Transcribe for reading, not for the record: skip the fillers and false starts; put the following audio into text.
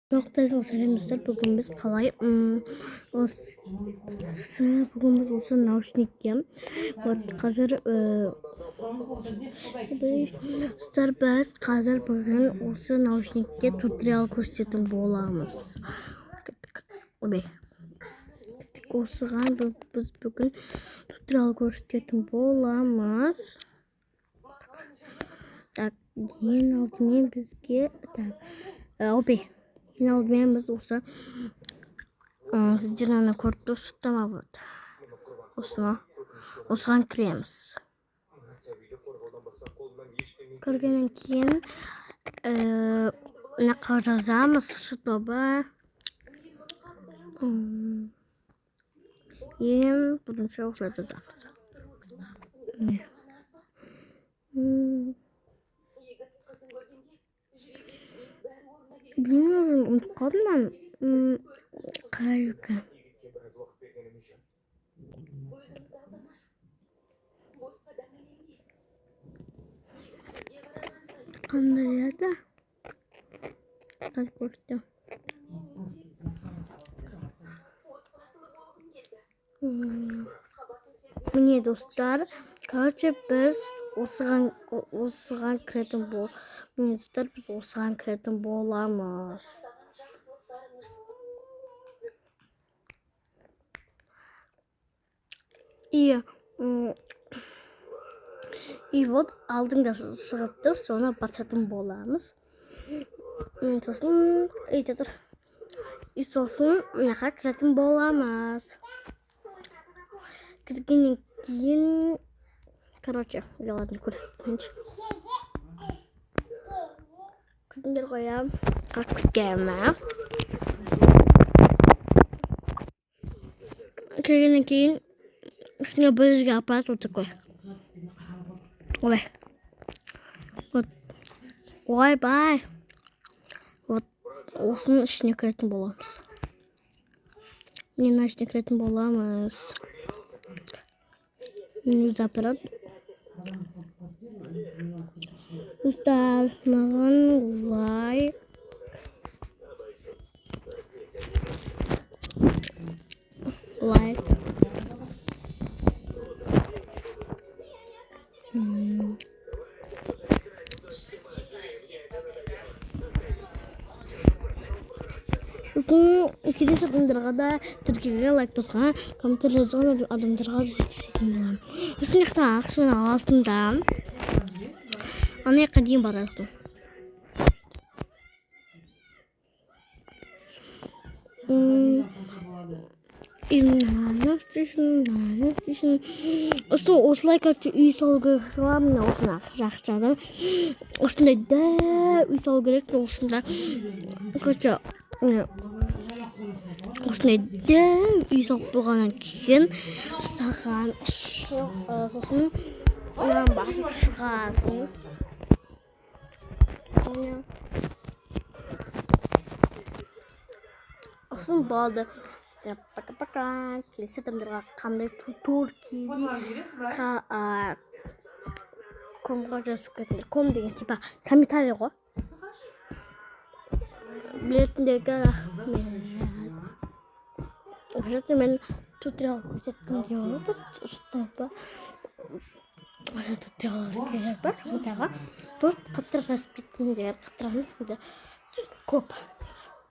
Тоқтайсың сәлемдестер, бүгін біз қалай бүгін біз осы наушникке қазір біз қазір бүгін осы наушникке туториал көрсететін боламыз. Осыған біз бүгін туториал көрсететін боламыз. Так, ең алдымен бізге ең алдымен біз осы сіздер ана көріп тұрсыздар ма, вот осыған кіреміз. Кіргеннен кейін мына жазамыз чтобы ең бірінші осылай жазамыз. Bilmiyorum, unutып қалдым мен. Қалай екен? Қандай еді? Қазір көрсетем. Міне достар, короче біз осыған кіретін боламыз. И вот алдыңда шығып тұр, соны басатын боламыз. Сосын өйтіп. И сосын мынаға кіретін боламыз. Кіргеннен кейін, короче, ладно, көрсетейінші. Күтіңдер қоям. Күтеміз. Кіргеннен кейін үстіне бізге апарат отыр қой. Ой-бай. Вот осының ішіне кіретін боламыз. Мен ішіне кіретін боламыз. Өзі апарат. Достар, маған лайк. Келесі адамдарға да тіркелге лайк басқан, комментар жазған адамдарға да жеткізетін боламын. Осының ақшаны аласың да, ана жаққа дейін барасың. Осылай кәтті үй салу керек шығар, мына осына жақшады. Осындай да үй салу керек, осында кәтті осындай да үй салып болғаннан кейін саған сосын мынан басып шығасың. Осын болды. Пока-пока. Келесі адамдарға қандай тур комға жазып кетіңдер. Ком деген типа комментарий ғой. Білетіндегі рахмет. Мен туториал көрсеткім келіп отыр, чтобы туториалдар керек бар. Мұндағы тост қатыр жазып кеттіңдер, қатырамыз көп.